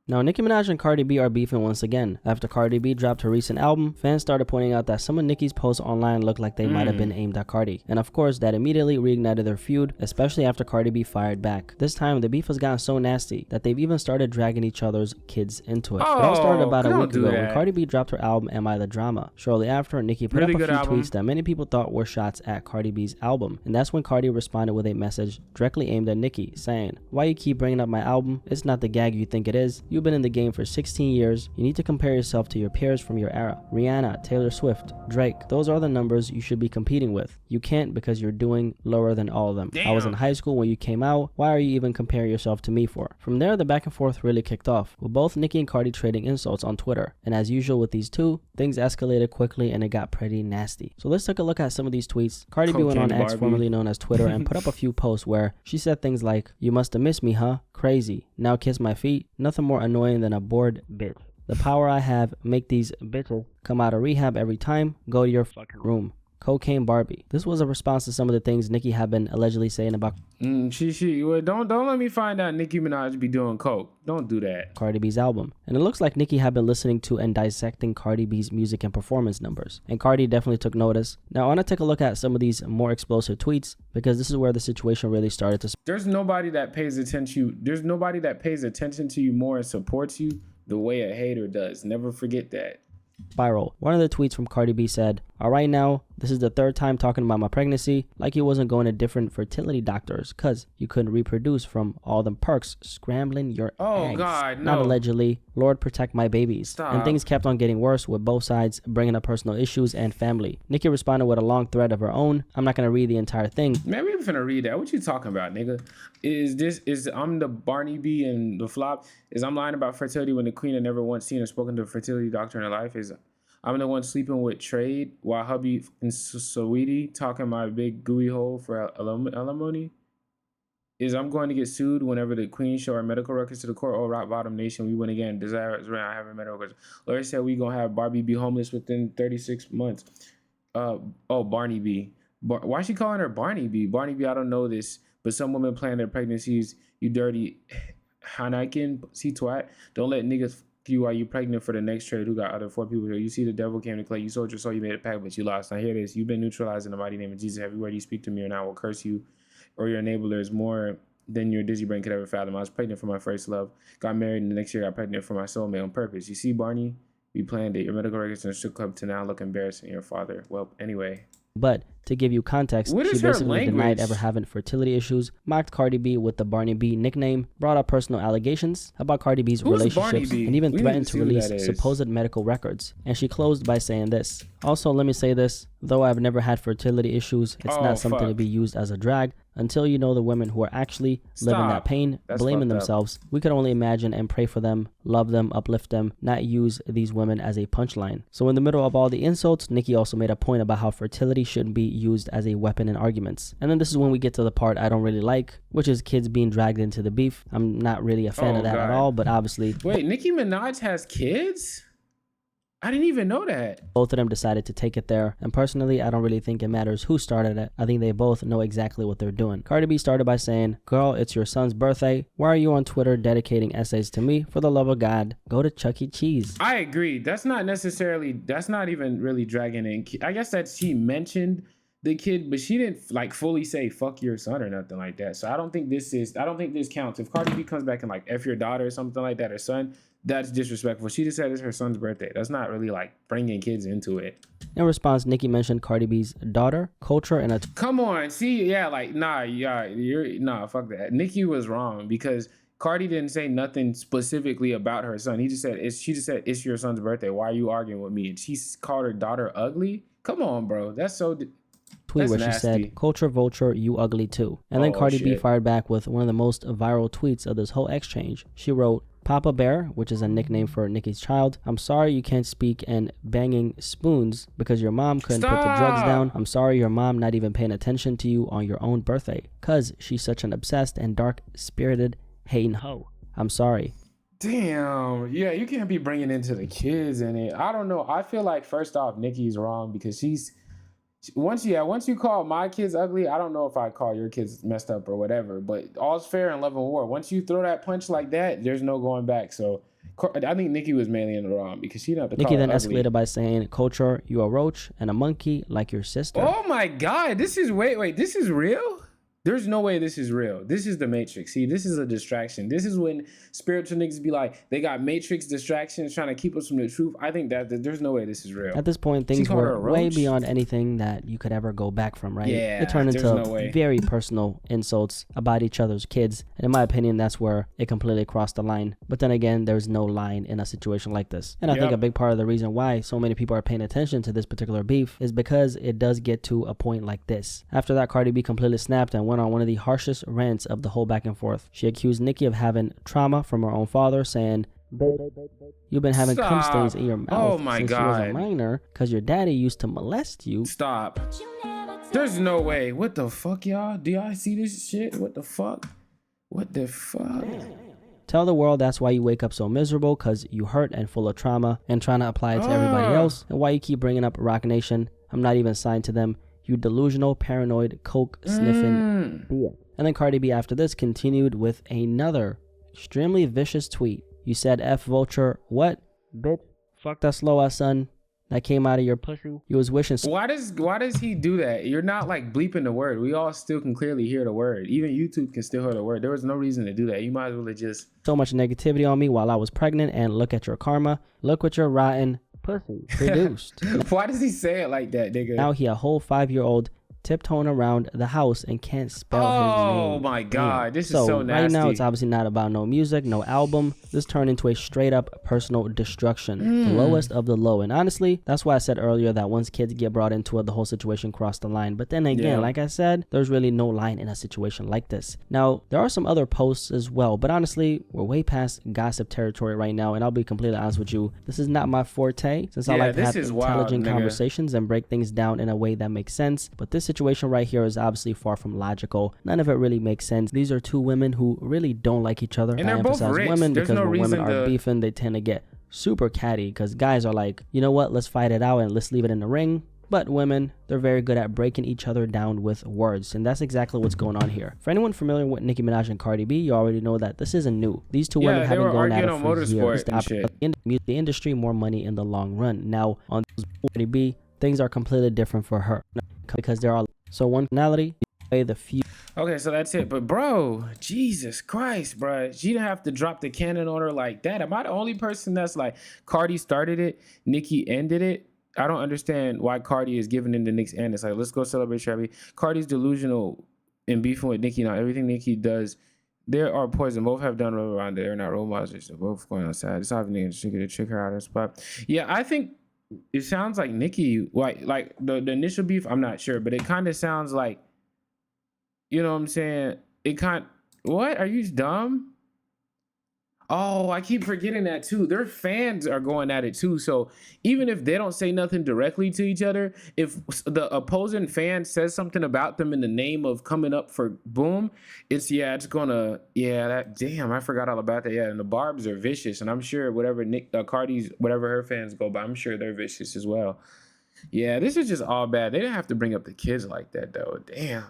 Now, Nicki Minaj and Cardi B are beefing once again. After Cardi B dropped her recent album, fans started pointing out that some of Nicki's posts online looked like they might have been aimed at Cardi. And of course, that immediately reignited their feud, especially after Cardi B fired back. This time, the beef has gotten so nasty that they've even started dragging each other's kids into it. It all started about a week ago when Cardi B dropped her album Am I the Drama. Shortly after, Nicki put up a few tweets that many people thought were shots at Cardi B's album. And that's when Cardi responded with a message directly aimed at Nicki, saying, "Why you keep bringing up my album? It's not the gag you think it is. You've been in the game for 16 years. You need to compare yourself to your peers from your era. Rihanna, Taylor Swift, Drake. Those are the numbers you should be competing with. You can't because you're doing lower than all of them. I was in high school when you came out. Why are you even comparing yourself to me for?" From there, the back and forth really kicked off, with both Nicki and Cardi trading insults on Twitter. And as usual with these two, things escalated quickly and it got pretty nasty. So let's take a look at some of these tweets. Cardi B went on X, formerly known as Twitter, and put up a few posts where she said things like, "You must have missed me, huh? Crazy. Now kiss my feet. Nothing more annoying than a bored bitch. The power I have make these bitches come out of rehab every time. Go to your fucking room. Cocaine Barbie." This was a response to some of the things Nicki had been allegedly saying about don't let me find out Nicki Minaj be doing coke. Don't do that. Cardi B's album. And it looks like Nicki had been listening to and dissecting Cardi B's music and performance numbers. And Cardi definitely took notice. Now I want to take a look at some of these more explosive tweets because this is where the situation really started to There's nobody that pays attention. There's nobody that pays attention to you more and supports you the way a hater does. Never forget that. spiral. One of the tweets from Cardi B said, "All right now, this is the third time talking about my pregnancy, like you wasn't going to different fertility doctors cause you couldn't reproduce from all them perks scrambling your eggs." God, no. Not allegedly. Lord protect my babies. Stop. And things kept on getting worse with both sides bringing up personal issues and family. Nicki responded with a long thread of her own. I'm not going to read the entire thing. Man, we even finna read that. What you talking about, nigga? I'm the Barney B and the flop? Is I'm lying about fertility when the queen had never once seen or spoken to a fertility doctor in her life? Is I'm the one sleeping with trade while hubby and Sweetie talking my big gooey hole for alimony? Is I'm going to get sued whenever the queen show our medical records to the court? Oh, rock bottom nation, we win again. Desire is around having medical records. Larry said we gonna have Barbie be homeless within 36 months. Barney B. Why is she calling her Barney B? Barney B, I don't know this, but some women plan their pregnancies. You dirty Hanakin, see twat. Don't let niggas f you while you pregnant for the next trade who got other 4 people here. You see the devil came to clay. You sold your soul, you made a pact, but you lost. Now hear this. You've been neutralized in the mighty name of Jesus. Every word you speak to me, and I will curse you or your enabler is more than your dizzy brain could ever fathom. I was pregnant for my first love. Got married, and the next year got pregnant for my soulmate on purpose. You see, Barney, we planned it. Your medical records in the strip club to now look embarrassing. Your father. Well, anyway. But to give you context, she basically denied ever having fertility issues, mocked Cardi B with the Barney B nickname, brought up personal allegations about Cardi B's relationships, and even threatened to release supposed medical records. And she closed by saying this. "Also, let me say this, though I've never had fertility issues, it's not something to be used as a drag. Until you know the women who are actually living that pain, blaming themselves, we could only imagine and pray for them, love them, uplift them, not use these women as a punchline." So in the middle of all the insults, Nicki also made a point about how fertility shouldn't be used as a weapon in arguments. And then this is when we get to the part I don't really like, which is kids being dragged into the beef. I'm not really a fan of that at all, but obviously... Wait, Nicki Minaj has kids? I didn't even know that. Both of them decided to take it there, and personally, I don't really think it matters who started it. I think they both know exactly what they're doing. Cardi B started by saying, "Girl, it's your son's birthday. Why are you on Twitter dedicating essays to me? For the love of God, go to Chuck E. Cheese." I agree. That's not even really dragging in. I guess that she mentioned the kid, but she didn't like fully say fuck your son or nothing like that. So I don't think this counts. If Cardi B comes back and like F your daughter or something like that, or son, that's disrespectful. She just said it's her son's birthday. That's not really like bringing kids into it. In response, Nicki mentioned Cardi B's daughter, culture, and a... Come on, see, yeah, like, fuck that. Nicki was wrong because Cardi didn't say nothing specifically about her son. She just said, it's your son's birthday. Why are you arguing with me? And she called her daughter ugly? Come on, bro. That's so... tweet where she said, "Culture vulture, you ugly too." And then Cardi B fired back with one of the most viral tweets of this whole exchange. She wrote, "Papa Bear," which is a nickname for Nicki's child, "I'm sorry you can't speak and banging spoons because your mom couldn't put the drugs down. I'm sorry your mom not even paying attention to you on your own birthday cause she's such an obsessed and dark-spirited hating hoe. I'm sorry." Damn. Yeah, you can't be bringing into the kids in it. I don't know. I feel like first off, Nicki's wrong because once you call my kids ugly, I don't know if I call your kids messed up or whatever, but all's fair in love and war. Once you throw that punch like that, there's no going back. So I think Nicki was mainly in the wrong because she didn't have to Nicki call then her ugly. escalated by saying, "Culture, you a roach and a monkey like your sister." Oh my God, this is wait, this is real? There's no way this is real. This is the Matrix. See, this is a distraction. This is when spiritual niggas be like, they got Matrix distractions trying to keep us from the truth. I think that there's no way this is real. At this point, things were way beyond anything that you could ever go back from, right? Yeah, it turned into no very personal insults about each other's kids. And in my opinion, that's where it completely crossed the line. But then again, there's no line in a situation like this. And I think a big part of the reason why so many people are paying attention to this particular beef is because it does get to a point like this. After that, Cardi B completely snapped and went on one of the harshest rants of the whole back and forth. She accused Nicki of having trauma from her own father, saying, "You've been having cum stains in your mouth since you was a minor because your daddy used to molest you." Stop. There's no way. What the fuck, y'all? Do y'all see this shit? What the fuck? What the fuck? Tell the world that's why you wake up so miserable, because you hurt and full of trauma and trying to apply it to everybody else, and why you keep bringing up Roc Nation. I'm not even signed to them. You delusional, paranoid, coke sniffing bitch. And then Cardi B after this continued with another extremely vicious tweet. "You said F vulture, what? Bitch, fuck that slow ass son that came out of your pussy. You was wishing." Why does he do that? You're not like bleeping the word. We all still can clearly hear the word. Even YouTube can still hear the word. There was no reason to do that. You might as well have just... So much negativity on me while I was pregnant, and look at your karma. Look what your rotten pussy produced. Why does he say it like that, nigga? Now he a whole 5-year-old tiptoeing around the house and can't spell his name. Oh my God, this is so nasty. Right now, it's obviously not about no music, no album. This turned into a straight up personal destruction, the lowest of the low. And honestly, that's why I said earlier that once kids get brought into it, the whole situation crossed the line. But then again, like I said, there's really no line in a situation like this. Now, there are some other posts as well, but honestly, we're way past gossip territory right now. And I'll be completely honest with you, this is not my forte, since I like to have intelligent conversations and break things down in a way that makes sense. But this situation right here is obviously far from logical. None of it really makes sense. These are two women who really don't like each other. And they're both rich. Women, There's because no when women reason are beefing, they tend to get super catty, because guys are like, you know what, let's fight it out and let's leave it in the ring. But women, they're very good at breaking each other down with words, and that's exactly what's going on here. For anyone familiar with Nicki Minaj and Cardi B, you already know that this isn't new. These two women have been going at it for years. The industry more money in the long run. Now on Cardi B, things are completely different for her because there are so one finality. The few. Okay, so that's it. But bro, Jesus Christ, bro, she didn't have to drop the cannon on her like that. Am I the only person that's like, Cardi started it, Nicki ended it? I don't understand why Cardi is giving in to Nick's end. It's like, let's go celebrate Shabby. Cardi's delusional in beefing with Nicki now. Everything Nicki does, there are poison. Both have done around there. They're not role models. They're both going outside. It's obviously to trick her out of her spot. Yeah, I think it sounds like Nicki, like the initial beef, I'm not sure, but it kind of sounds like, you know what I'm saying? What? Are you dumb? Oh, I keep forgetting that too. Their fans are going at it too. So even if they don't say nothing directly to each other, if the opposing fan says something about them in the name of coming up for boom, I forgot all about that. Yeah, and the Barbs are vicious, and I'm sure whatever Cardi's, whatever her fans go by, I'm sure they're vicious as well. Yeah, this is just all bad. They didn't have to bring up the kids like that though. Damn.